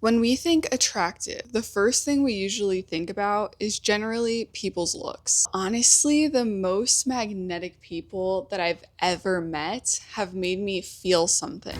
When we think attractive, the first thing we usually think about is generally people's looks. Honestly, the most magnetic people that I've ever met have made me feel something.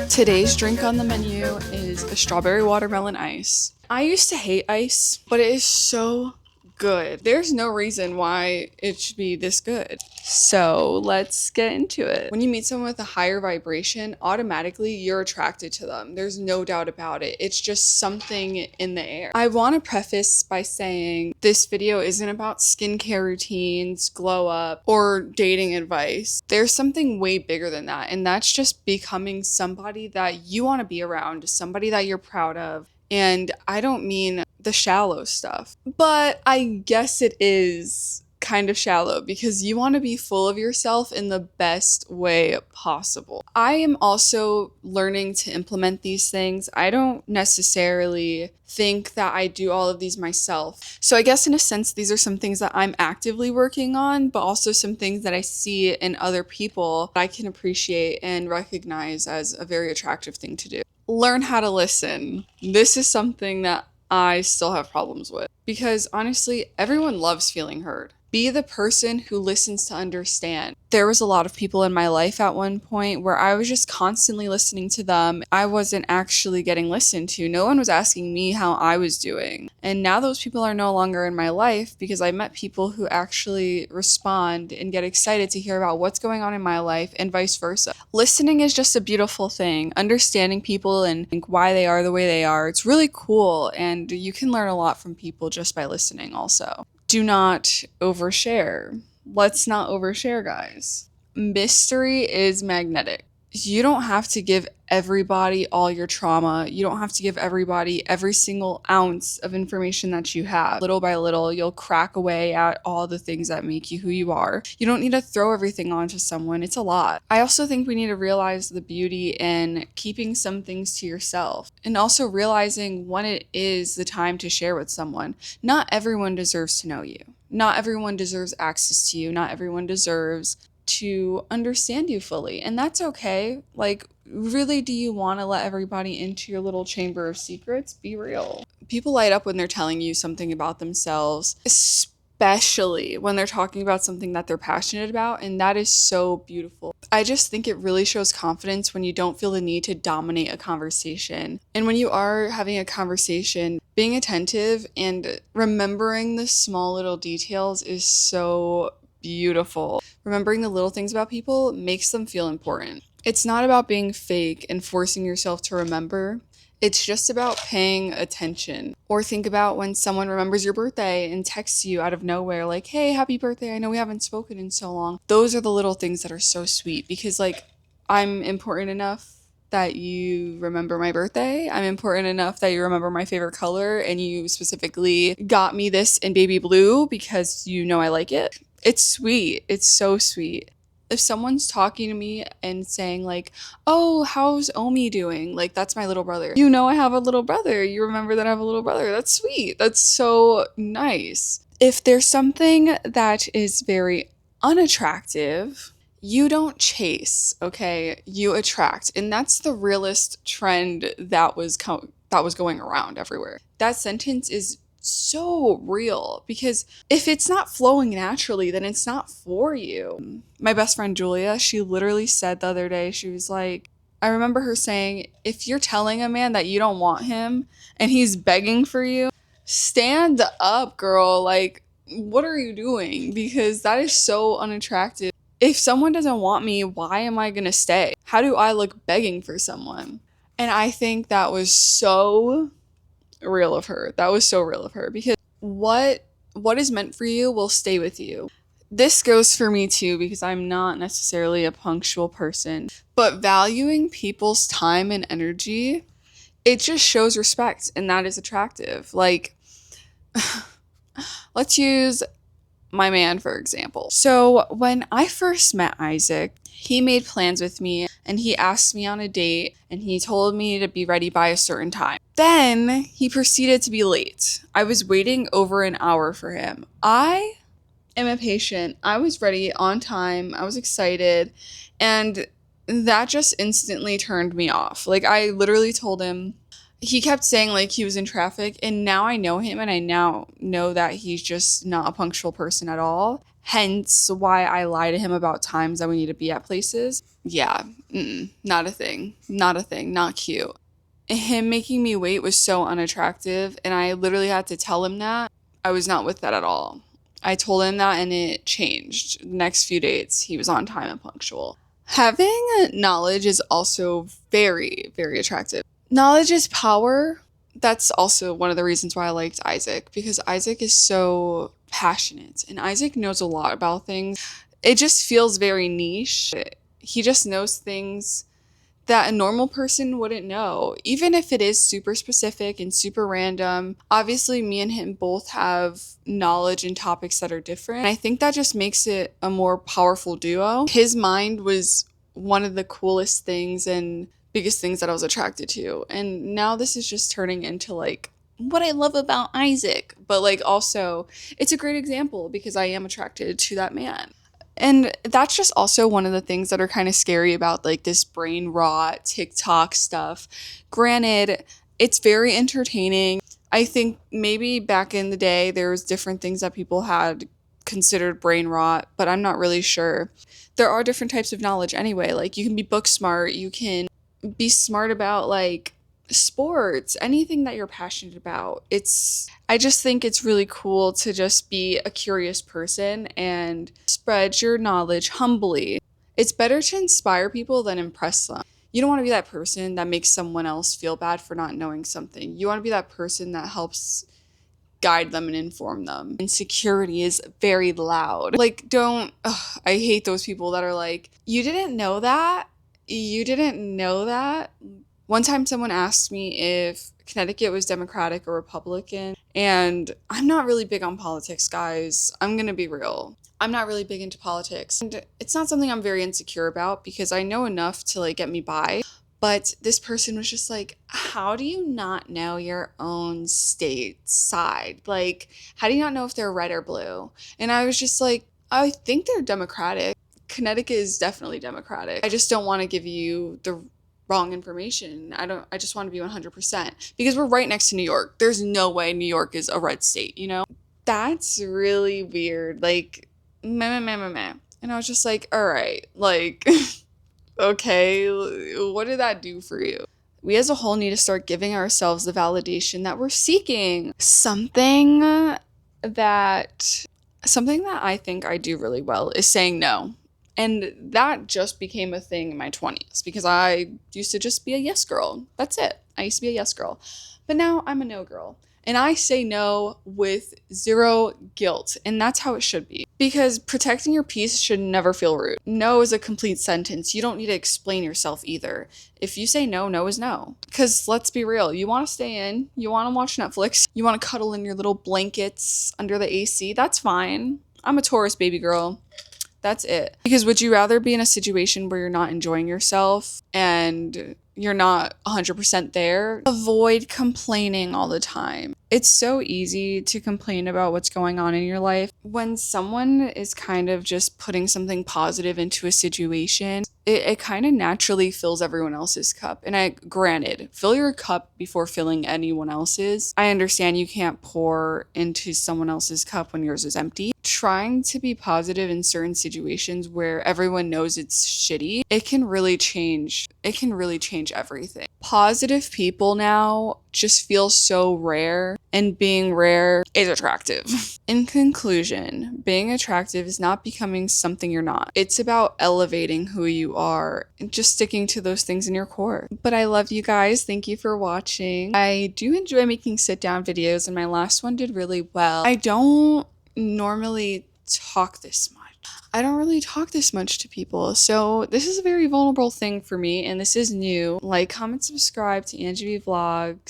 Today's drink on the menu is a strawberry watermelon ice. I used to hate ice, but it is so good. There's no reason why it should be this good. So let's get into it. When you meet someone with a higher vibration, automatically you're attracted to them. There's no doubt about it. It's just something in the air. I want to preface by saying this video isn't about skincare routines, glow up, or dating advice. There's something way bigger than that, and that's just becoming somebody that you want to be around, somebody that you're proud of. And I don't mean the shallow stuff, but I guess it is kind of shallow because you want to be full of yourself in the best way possible. I am also learning to implement these things. I don't necessarily think that I do all of these myself. So I guess in a sense, these are some things that I'm actively working on, but also some things that I see in other people that I can appreciate and recognize as a very attractive thing to do. Learn how to listen. This is something that I still have problems with because honestly, everyone loves feeling heard. Be the person who listens to understand. There was a lot of people in my life at one point where I was just constantly listening to them. I wasn't actually getting listened to. No one was asking me how I was doing. And now those people are no longer in my life because I met people who actually respond and get excited to hear about what's going on in my life and vice versa. Listening is just a beautiful thing. Understanding people and why they are the way they are. It's really cool, and you can learn a lot from people just by listening also. Do not overshare. Let's not overshare, guys. Mystery is magnetic. You don't have to give everybody all your trauma. You don't have to give everybody every single ounce of information that you have. Little by little, you'll crack away at all the things that make you who you are. You don't need to throw everything onto someone. It's a lot. I also think we need to realize the beauty in keeping some things to yourself and also realizing when it is the time to share with someone. Not everyone deserves to know you. Not everyone deserves access to you. Not everyone deserves to understand you fully, and that's okay. Like, really, do you want to let everybody into your little chamber of secrets? Be real. People light up when they're telling you something about themselves, especially when they're talking about something that they're passionate about, and that is so beautiful. I just think it really shows confidence when you don't feel the need to dominate a conversation. And when you are having a conversation, being attentive and remembering the small little details is so beautiful. Remembering the little things about people makes them feel important. It's not about being fake and forcing yourself to remember. It's just about paying attention. Or think about when someone remembers your birthday and texts you out of nowhere, like, hey, happy birthday. I know we haven't spoken in so long. Those are the little things that are so sweet because, like, I'm important enough that you remember my birthday. I'm important enough that you remember my favorite color and you specifically got me this in baby blue because you know I like it. It's sweet. It's so sweet. If someone's talking to me and saying like, oh, how's Omi doing? Like, that's my little brother. You know I have a little brother. You remember that I have a little brother. That's sweet. That's so nice. If there's something that is very unattractive, you don't chase, okay? You attract. And that's the realest trend that was going around everywhere. That sentence is so real because if it's not flowing naturally, then it's not for you. My best friend Julia, she literally said the other day, she was like, I remember her saying, if you're telling a man that you don't want him and he's begging for you, stand up, girl. Like, what are you doing? Because that is so unattractive. If someone doesn't want me, why am I gonna stay? How do I look begging for someone? And I think that was so real of her. That was so real of her because what is meant for you will stay with you. This goes for me too because I'm not necessarily a punctual person, but valuing people's time and energy, it just shows respect, and that is attractive. Like, let's use my man, for example. So when I first met Isaac, he made plans with me and he asked me on a date and he told me to be ready by a certain time. Then he proceeded to be late. I was waiting over an hour for him. I am impatient. I was ready on time. I was excited. And that just instantly turned me off. Like, I literally told him, he kept saying like he was in traffic, and now I know him and I now know that he's just not a punctual person at all. Hence why I lie to him about times that we need to be at places. Yeah, not a thing. Not a thing. Not cute. Him making me wait was so unattractive, and I literally had to tell him that. I was not with that at all. I told him that, and it changed. The next few dates, he was on time and punctual. Having knowledge is also very, very attractive. Knowledge is power. That's also one of the reasons why I liked Isaac, because Isaac is so passionate and Isaac knows a lot about things. It just feels very niche. He just knows things that a normal person wouldn't know, even if it is super specific and super random. Obviously, me and him both have knowledge in topics that are different. I think that just makes it a more powerful duo. His mind was one of the coolest things and biggest things that I was attracted to. And now this is just turning into like what I love about Isaac. But like also, it's a great example because I am attracted to that man. And that's just also one of the things that are kind of scary about like this brain rot TikTok stuff. Granted, it's very entertaining. I think maybe back in the day there was different things that people had considered brain rot, but I'm not really sure. There are different types of knowledge anyway. Like you can be book smart, you can be smart about like sports, anything that you're passionate about. I just think it's really cool to just be a curious person and spread your knowledge humbly. It's better to inspire people than impress them. You don't want to be that person that makes someone else feel bad for not knowing something. You want to be that person that helps guide them and inform them. Insecurity is very loud. Like, I hate those people that are like, you didn't know that? You didn't know that? One time someone asked me if Connecticut was Democratic or Republican, and I'm not really big on politics, guys. I'm gonna be real. I'm not really big into politics. And it's not something I'm very insecure about because I know enough to like get me by. But this person was just like, how do you not know your own state side? Like, how do you not know if they're red or blue? And I was just like, I think they're Democratic. Connecticut is definitely Democratic. I just don't want to give you the wrong information. I just want to be 100% because we're right next to New York. There's no way New York is a red state, you know? That's really weird. Like, meh, meh, meh, meh. And I was just like, all right, like, okay, what did that do for you? We as a whole need to start giving ourselves the validation that we're seeking. Something that I think I do really well is saying no. And that just became a thing in my 20s because I used to just be a yes girl. That's it. I used to be a yes girl. But now I'm a no girl. And I say no with zero guilt. And that's how it should be. Because protecting your peace should never feel rude. No is a complete sentence. You don't need to explain yourself either. If you say no, no is no. Because let's be real. You want to stay in. You want to watch Netflix. You want to cuddle in your little blankets under the AC. That's fine. I'm a Taurus baby girl. That's it. Because would you rather be in a situation where you're not enjoying yourself and you're not 100% there? Avoid complaining all the time. It's so easy to complain about what's going on in your life. When someone is kind of just putting something positive into a situation, it kind of naturally fills everyone else's cup. And granted, fill your cup before filling anyone else's. I understand you can't pour into someone else's cup when yours is empty. Trying to be positive in certain situations where everyone knows it's shitty, it can really change everything. Positive people now just feel so rare, and being rare is attractive. In conclusion, being attractive is not becoming something you're not. It's about elevating who you are and just sticking to those things in your core. But I love you guys. Thank you for watching. I do enjoy making sit down videos, and my last one did really well. I don't normally talk this much. I don't really talk this much to people, so this is a very vulnerable thing for me, and this is new. Like, comment, subscribe to Angie V Vlogs.